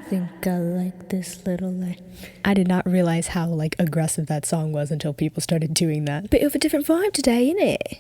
Think I like this little light. I did not realize how aggressive that song was until people started doing that. Bit of a different vibe today, innit?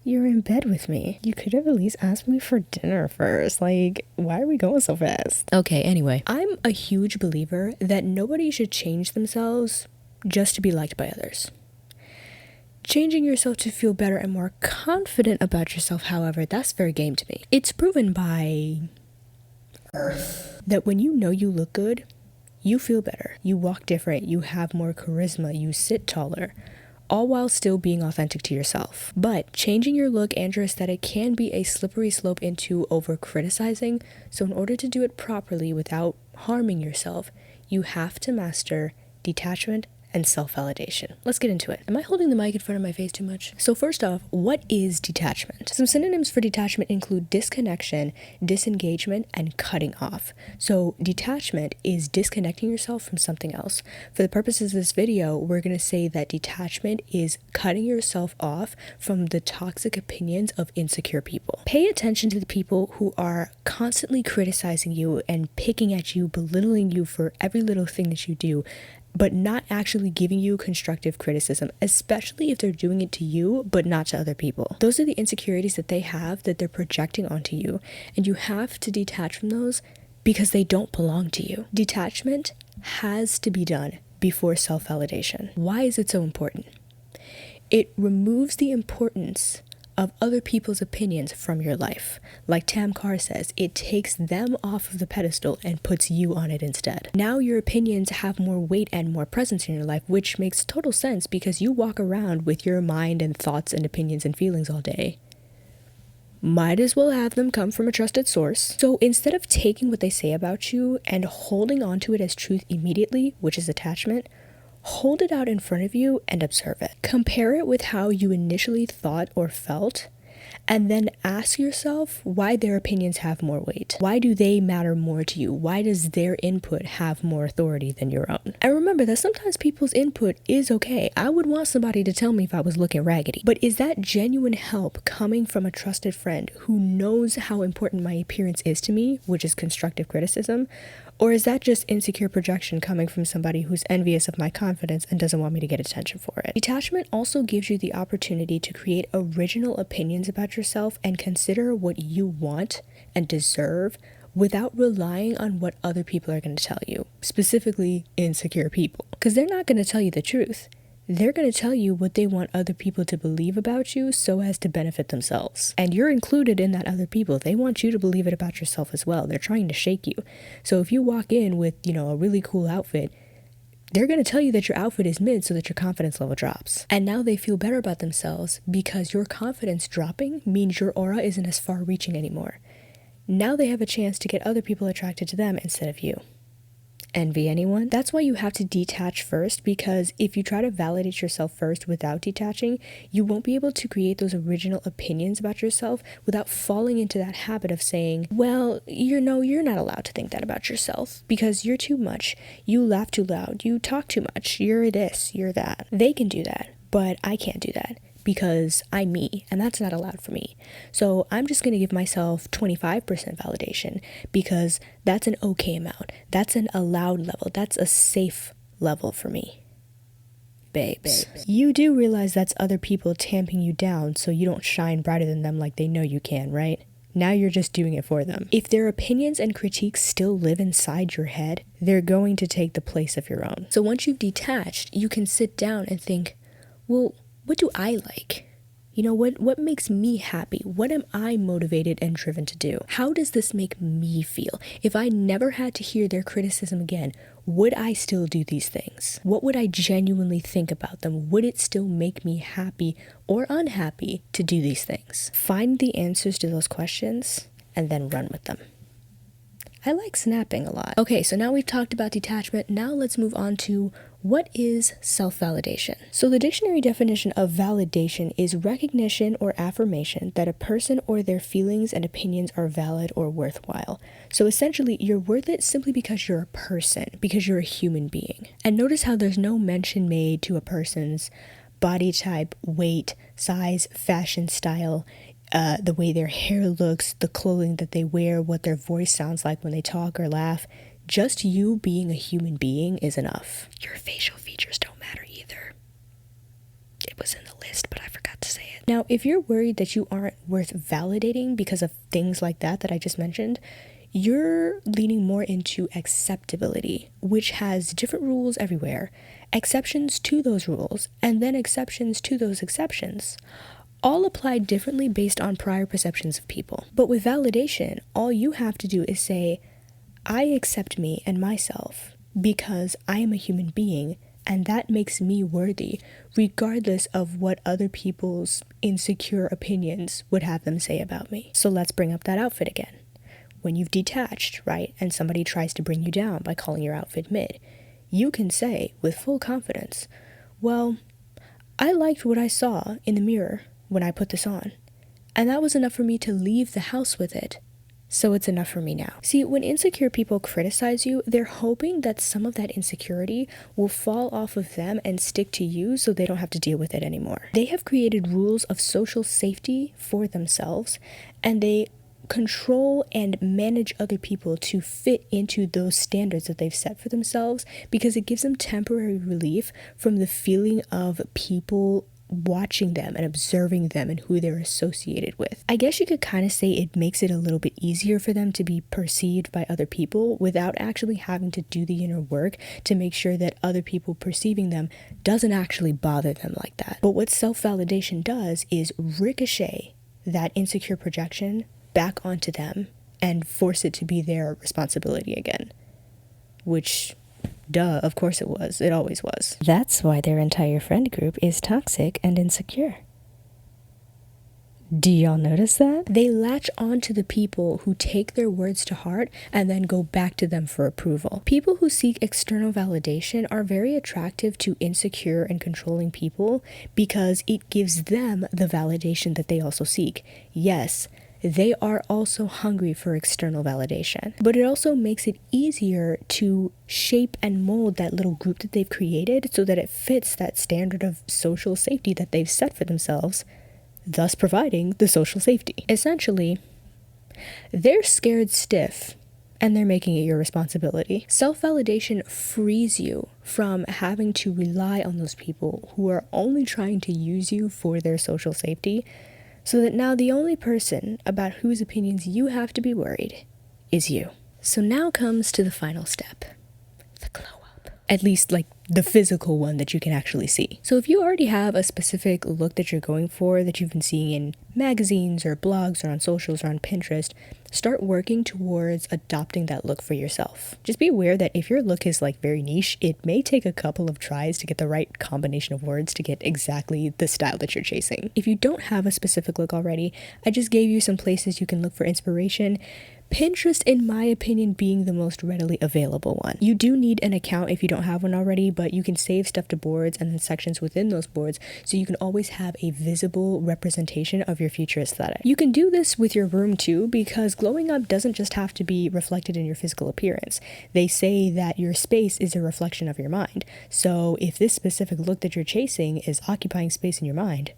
You're in bed with me. You could have at least asked me for dinner first. Why are we going so fast? Okay, anyway. I'm a huge believer that nobody should change themselves just to be liked by others. Changing yourself to feel better and more confident about yourself, however, that's fair game to me. It's proven by Earth that when you know you look good, you feel better, you walk different, you have more charisma, you sit taller, all while still being authentic to yourself. But changing your look and your aesthetic can be a slippery slope into over-criticizing, so in order to do it properly without harming yourself, you have to master detachment and self-validation. Let's get into it. Am I holding the mic in front of my face too much? So first off, what is detachment? Some synonyms for detachment include disconnection, disengagement, and cutting off. So detachment is disconnecting yourself from something else. For the purposes of this video, we're going to say that detachment is cutting yourself off from the toxic opinions of insecure people. Pay attention to the people who are constantly criticizing you and picking at you, belittling you for every little thing that you do, but not actually giving you constructive criticism, especially if they're doing it to you, but not to other people. Those are the insecurities that they have that they're projecting onto you, and you have to detach from those because they don't belong to you. Detachment has to be done before self-validation. Why is it so important? It removes the importance of other people's opinions from your life. Like Tam Carr says, it takes them off of the pedestal and puts you on it instead. Now your opinions have more weight and more presence in your life, which makes total sense because you walk around with your mind and thoughts and opinions and feelings all day. Might as well have them come from a trusted source. So instead of taking what they say about you and holding on to it as truth immediately, which is attachment, hold it out in front of you and observe it. Compare it with how you initially thought or felt, and then ask yourself why their opinions have more weight. Why do they matter more to you? Why does their input have more authority than your own? And remember that sometimes people's input is okay. I would want somebody to tell me if I was looking raggedy. But is that genuine help coming from a trusted friend who knows how important my appearance is to me, which is constructive criticism? Or is that just insecure projection coming from somebody who's envious of my confidence and doesn't want me to get attention for it? Detachment also gives you the opportunity to create original opinions about yourself and consider what you want and deserve without relying on what other people are going to tell you, specifically insecure people. Because they're not going to tell you the truth. They're going to tell you what they want other people to believe about you so as to benefit themselves. And you're included in that other people. They want you to believe it about yourself as well. They're trying to shake you. So if you walk in with, a really cool outfit, they're going to tell you that your outfit is mid so that your confidence level drops. And now they feel better about themselves because your confidence dropping means your aura isn't as far reaching anymore. Now they have a chance to get other people attracted to them instead of you. Envy anyone? That's why you have to detach first, because if you try to validate yourself first without detaching, you won't be able to create those original opinions about yourself without falling into that habit of saying, well, you're not allowed to think that about yourself because you're too much, you laugh too loud, you talk too much, you're this, you're that. They can do that, but I can't do that. Because I'm me, and that's not allowed for me. So I'm just going to give myself 25% validation because that's an okay amount. That's an allowed level. That's a safe level for me. Babes. You do realize that's other people tamping you down so you don't shine brighter than them like they know you can, right? Now you're just doing it for them. If their opinions and critiques still live inside your head, they're going to take the place of your own. So once you've detached, you can sit down and think, well, what do I like? What makes me happy? What am I motivated and driven to do? How does this make me feel? If I never had to hear their criticism again, would I still do these things? What would I genuinely think about them? Would it still make me happy or unhappy to do these things? Find the answers to those questions and then run with them. I like snapping a lot. Okay, so now we've talked about detachment. Now let's move on to what is self-validation. So the dictionary definition of validation is recognition or affirmation that a person or their feelings and opinions are valid or worthwhile. So essentially, you're worth it simply because you're a person, because you're a human being. And notice how there's no mention made to a person's body type, weight, size, fashion style, the way their hair looks, the clothing that they wear, what their voice sounds like when they talk or laugh. Just you being a human being is enough. Your facial features don't matter either. It was in the list, but I forgot to say it. Now, if you're worried that you aren't worth validating because of things like that I just mentioned, you're leaning more into acceptability, which has different rules everywhere, exceptions to those rules, and then exceptions to those exceptions, all applied differently based on prior perceptions of people. But with validation, all you have to do is say, I accept me and myself because I am a human being, and that makes me worthy, regardless of what other people's insecure opinions would have them say about me. So let's bring up that outfit again. When you've detached, right, and somebody tries to bring you down by calling your outfit mid, you can say with full confidence, well, I liked what I saw in the mirror when I put this on, and that was enough for me to leave the house with it. So it's enough for me now. See, when insecure people criticize you, they're hoping that some of that insecurity will fall off of them and stick to you so they don't have to deal with it anymore. They have created rules of social safety for themselves, and they control and manage other people to fit into those standards that they've set for themselves because it gives them temporary relief from the feeling of people watching them and observing them and who they're associated with. I guess you could kind of say it makes it a little bit easier for them to be perceived by other people without actually having to do the inner work to make sure that other people perceiving them doesn't actually bother them like that. But what self-validation does is ricochet that insecure projection back onto them and force it to be their responsibility again, which duh, of course it was. It always was. That's why their entire friend group is toxic and insecure. Do y'all notice that? They latch on to the people who take their words to heart and then go back to them for approval. People who seek external validation are very attractive to insecure and controlling people because it gives them the validation that they also seek. Yes, they are also hungry for external validation, but it also makes it easier to shape and mold that little group that they've created so that it fits that standard of social safety that they've set for themselves, thus providing the social safety. Essentially, they're scared stiff and they're making it your responsibility. Self-validation frees you from having to rely on those people who are only trying to use you for their social safety, so that now the only person about whose opinions you have to be worried is you. So now comes to the final step, the glow up. At least like the physical one that you can actually see. So if you already have a specific look that you're going for that you've been seeing in magazines or blogs or on socials or on Pinterest, start working towards adopting that look for yourself. Just be aware that if your look is like very niche, it may take a couple of tries to get the right combination of words to get exactly the style that you're chasing. If you don't have a specific look already, I just gave you some places you can look for inspiration. Pinterest, in my opinion, being the most readily available one. You do need an account if you don't have one already, but you can save stuff to boards and then sections within those boards so you can always have a visible representation of your future aesthetic. You can do this with your room too, because glowing up doesn't just have to be reflected in your physical appearance. They say that your space is a reflection of your mind. So if this specific look that you're chasing is occupying space in your mind,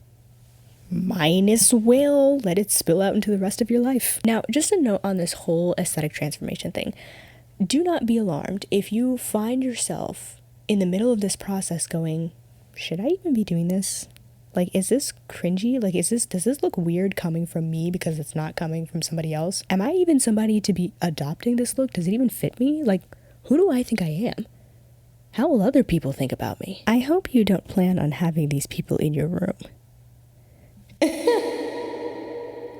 might as well let it spill out into the rest of your life. Now, just a note on this whole aesthetic transformation thing. Do not be alarmed if you find yourself in the middle of this process going, should I even be doing this? Like, is this cringy? Like, does this look weird coming from me because it's not coming from somebody else? Am I even somebody to be adopting this look? Does it even fit me? Like, who do I think I am? How will other people think about me? I hope you don't plan on having these people in your room.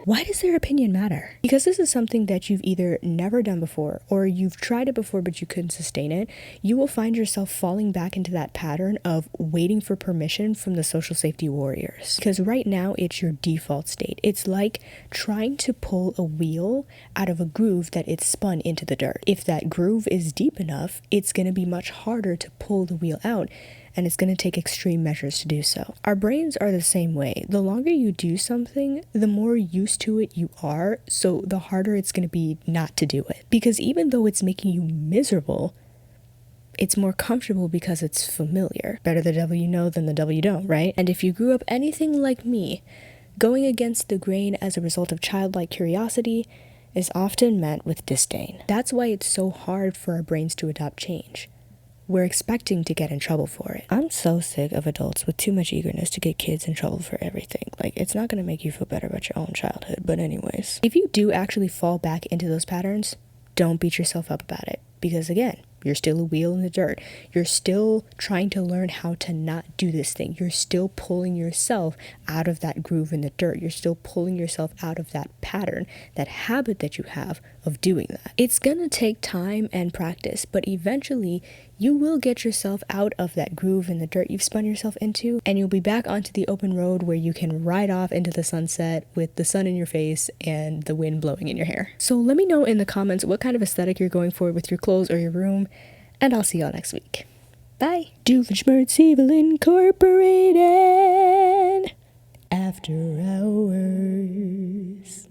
Why does their opinion matter? Because this is something that you've either never done before or you've tried it before but you couldn't sustain it. You will find yourself falling back into that pattern of waiting for permission from the social safety warriors. Because right now it's your default state. It's like trying to pull a wheel out of a groove that it's spun into the dirt. If that groove is deep enough, it's going to be much harder to pull the wheel out, and it's going to take extreme measures to do so. Our brains are the same way. The longer you do something, the more used to it you are, so the harder it's going to be not to do it. Because even though it's making you miserable, it's more comfortable because it's familiar. Better the devil you know than the devil you don't, right? And if you grew up anything like me, Going against the grain as a result of childlike curiosity is often met with disdain. That's why it's so hard for our brains to adopt change. We're expecting to get in trouble for it. I'm so sick of adults with too much eagerness to get kids in trouble for everything. Like, it's not gonna make you feel better about your own childhood. But anyways, if you do actually fall back into those patterns, don't beat yourself up about it. Because again, you're still a wheel in the dirt. You're still trying to learn how to not do this thing. You're still pulling yourself out of that groove in the dirt. You're still pulling yourself out of that pattern, that habit that you have of doing that. It's gonna take time and practice, but eventually you will get yourself out of that groove in the dirt you've spun yourself into, and you'll be back onto the open road where you can ride off into the sunset with the sun in your face and the wind blowing in your hair. So let me know in the comments what kind of aesthetic you're going for with your clothes or your room, and I'll see y'all next week. Bye. Doofenshmirtz Evil Incorporated. After Hours.